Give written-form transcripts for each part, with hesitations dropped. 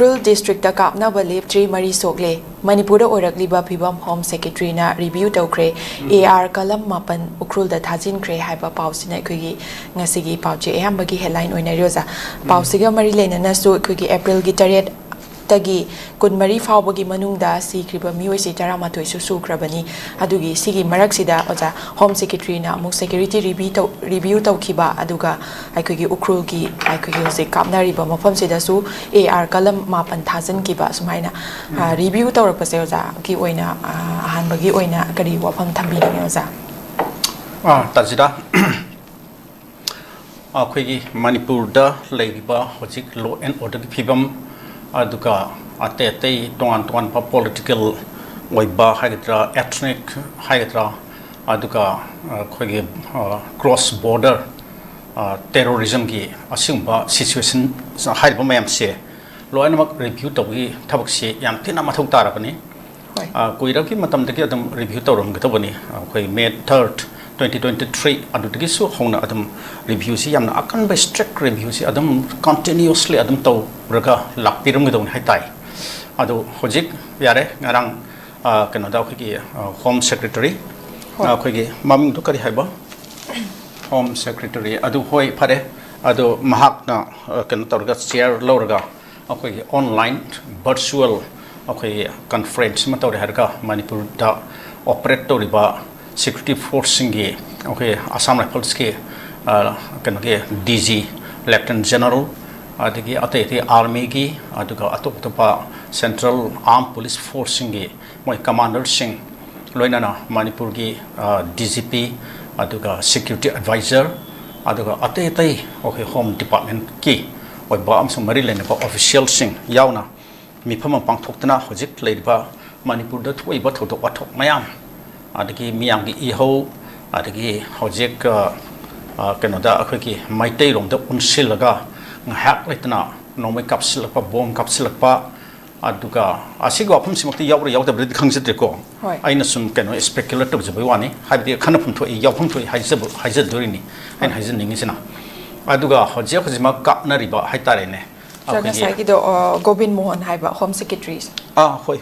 Ukrul district da kapna balip 3 mari sokle Manipur da orakliba phibam home secretary na review tawkre AR kalam mapan Ukrul da thajin kre haiba pausina khigi ngasigi pauche ayambagi headline oina rioza pausiga mari lenana su khigi April gi 8 tagi kunmari fawbagi manungda sikriba miyoisi taramathoi su sukrabani adugi sigi maraksida oja home secretary na amuk security review tawkiba aduga aikogi ukrul gi aikogi hose kapnariba mafamsida su AR kalam mapan thazan kiba sumaina review tawrakpase oja gi oina ahanbagi oina kari wafam thambini oja tazida akogi manipur da leiba hojik law and order phibam aduka ate tuan political waiba haitra ethnic haitra aduka khoge cross border terrorism gi asingba situation haiba mayam se loinamak review tawi thabak se yam thina mathau tarabani koira ki matam de ki adam review tawram gatawani khoi May 3rd 2023 adutagi su hona adam review si yamna akan by strict review si adam continuously adam taw raga lakpiram gadon haitai adu hojik yare ngarang kanada khigi home secretary khigi maming du kari haiba home secretary adu hoi phare adu mahakna kan tawga chair lawraga khigi online virtual khigi conference ma tawre harga manipur da operate tawriba security force singi okay Assam Rifles ke kanage DG Lieutenant General adigi ate army gi aduga atop Central Armed Police Force singi moi commander sing loinana Manipur gi DGP aduga security advisor aduga ate okay Home Department ki oi ba am sumari lene ba official sing yauna mi phama pangthoktana hojik leiba Manipur da thoi ba thodo athok mayam adagi miyam gi iho adagi hojek kenoda akhki maitai rom da unsilaga ngahak letna nomai kapsil pa bom kapsil pa aduga asigo apum simokti yawra yawda brid khangsit ko aina sum keno speculative jabai wani habdi khanapum thoi yawpum thoi haizab dorini ain haizan ningi sina aduga hojek hojima kapnari ba haitare ne Jana sagi do Gobin Mohan haiba home secretaries hoi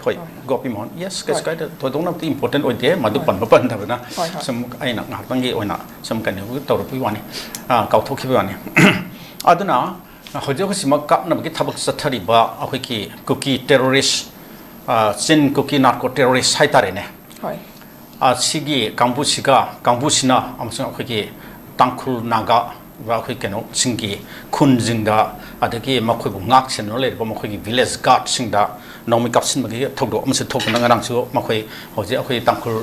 Gopi Mohan yes kas kai to dong na important oide madu pan pan da sam aina ngaktangi oina sam kan hu tawr pi wani kau thoki wani aduna hoje hosima kap na gi thabak sathari ba akhoi ki cookie terrorist sin cookie narco terrorist haitare ne hoi sigi kambusina amsa akhoi ki tangkhul naga wa khoi keno singi khunjingda adagi makhoi bu ngak sen le ba makhoi gi village guard singda nomi kapsin magi thogdo amse thokna ngarang chu makhoi hoje akhoi tangkhul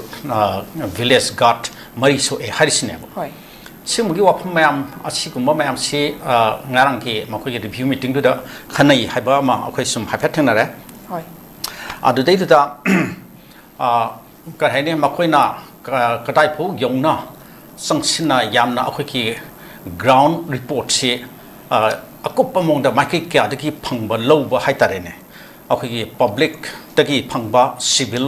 village guard mari so e harisine ba hoi simgi wapam mayam asigumba mayam si ngarang ki makhoi gi review meeting du da khanai haiba ma akhoi sum hapet thengna re hoi adu dei da ka haine makhoi na kadai phu yongna sangsina yamna akhoi ki ground report se akupa mongda maiki kya dagi phangba lowba haitare ne akhoi public dagi phangba civil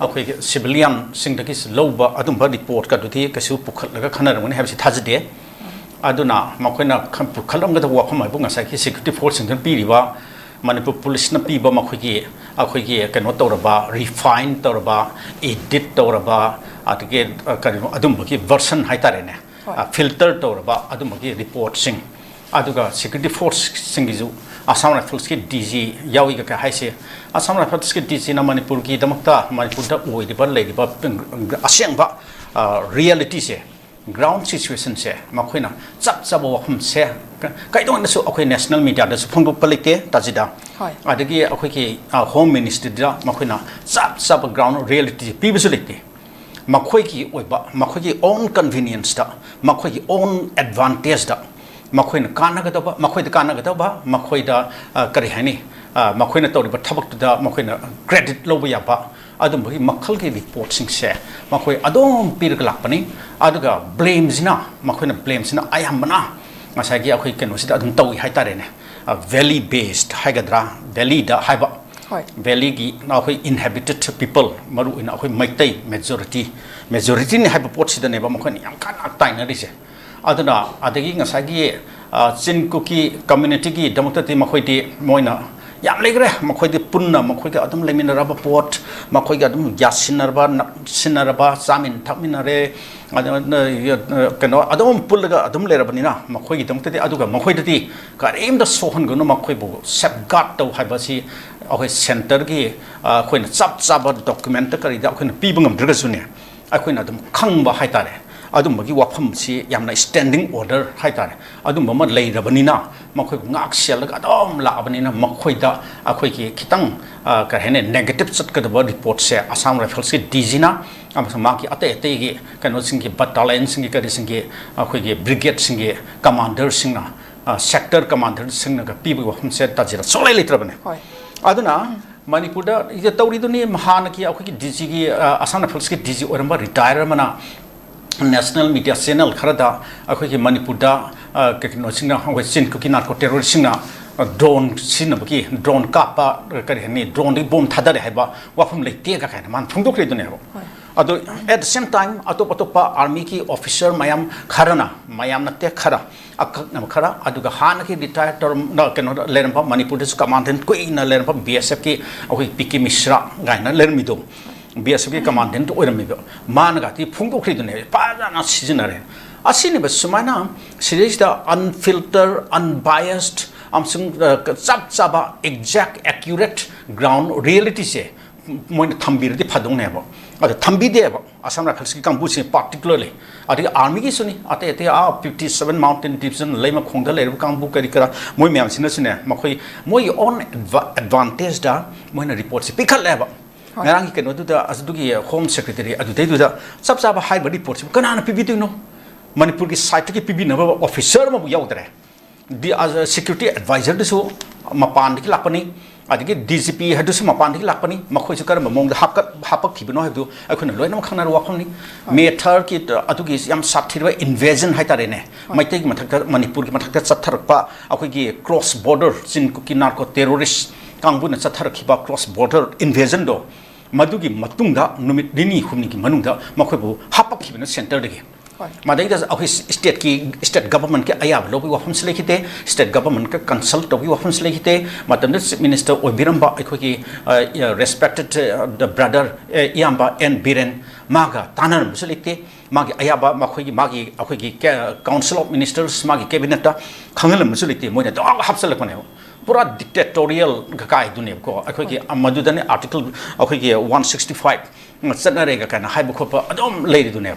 akhoi civilian sing dagi lowba adumba report ka duthi kasu pukhal laga khanar mane habsi thajde aduna makoina pukhalam ga wa phama bunga sa ki security force sing piriba Manipur police na piba makhoi akhoi kano tawraba refine tawraba edit tawraba atige adumba ki version haitare ne filter tawraba adumagi report sing aduga security force singizu Assam Rifles ki DG yawi ga haise Assam Rifles ki DG na Manipur ki damakta Manipur da oi de ban lei ba asyangba reality se ground situation se makhoina chap wakhum se kaidong na su akhoi national media da su phongdu palite tajida adagi akhoi ki home ministry da makhoina chap ground reality pibisu lite makhoi ki oiba makhoi ki own convenience da makhoi ki own advantage da makhoi na kana ga ba makhoi da kana ga ba makhoi da kari hani makhoi na tawri ba thabak da makhoi na credit lo ba ba adum bagi makhal ki report sing se makhoi adom pir ga lakpani aduga blames na makhoi na blames na ayam bana masagi akhoi keno sida adum tawi haitare ne valley based haigadra valley da haiba valley gi na khoi inhabited people maru in khoi maitai majority ni haiba pot sida ne ba makhoi yam kan atai na rise aduna adagi ngasagi chin cookie community gi damota ti makhoi ti moina yam legre makhoi de punna makhoi ga adum leminaraba pot makhoi ga adum sinaraba chamin thakminare kano adum pulga adum lerabani na makhoi gi tamte aduga makhoi de karim da sohon gono makhoi bu safeguard to habasi ahoi center gi khoina chap document kari da khoina pibangam drga sune akhoi na dum khangba haitare adum bagi wafam si yamna standing order haitare adum ma leirabani na makhoi ngak sel ga adum la abani na makhoi da akhoi ki khitang ka hene negative chat ka da report se Assam Rifles ki DG na amsa ma ki ate gi kano sing ki battalion sing ki sing ki akhoi ki brigade sing ki commander sing na sector commander sing na ka pibu wafam se ta jira solai litrabane aduna manipur da ida tawri duni mahana ki akhoi ki DG ki Assam Rifles ki DG oramba retire mana national media channel kharada akhoi ki manipur da kino singna hoi sin ko kinar ko terrorist singna drone sin baki drone kapa kari ni drone di bom thadare haiba wafum leite ka kana man thungdok re dune ado at the same time atopa army ki officer mayam kharana mayam natte khara akak na khara aduga hana ki retire term na kino leramba manipur dis commandant ko ina leramba BSF ki akhoi pk mishra gaina lermido BSF ki commandant oirami man ga ti phungdok re dune pa na seasonare asini ba sumana series the unfiltered unbiased amsung chap exact accurate ground reality se moin thambir di phadong ne ba ade thambi de ba Assam Rifles ki kambu se particularly ade army ki suni ate 57 mountain division leima khongda le kambu kari kara moi myam sina sune makhoi moi on advantage da moina report se pikhal le ba ngarang ki keno du da asdu ki home secretary adu dei du da chap high body report se kana na pibi no manipur ki site ki pibi na officer ma bu yaudre di as a security advisor du so mapan ki lakpani adigi DGP hadu so mapan ki lakpani makhoi su kar mong da hapak khibno hadu akhuna loina khangna ro wakham ni methar ki adu ki yam sathirwa invasion haitare ne maite ki mathak manipur ki mathak chatharpa akhoi ki cross border sin ku ki narco terrorist kangbu na chatharkiba cross border invasion do madugi matungda numit dini humni ki manungda makhoi bu hapak khibna center de madai da state government ke ayab lobi wafam selekite state government ke consult lobi wafam selekite matam chief minister obiramba akhoi ki respected the brother iamba and biren maga tanar selekite magi ayaba akhoi ki council of ministers magi cabinet ta khangalam selekite moina da hapsal kone pura dictatorial kai dune ko akhoi ki amadudane article akhoi ki 165 sanare ga kana haibu khopa adom leiri dune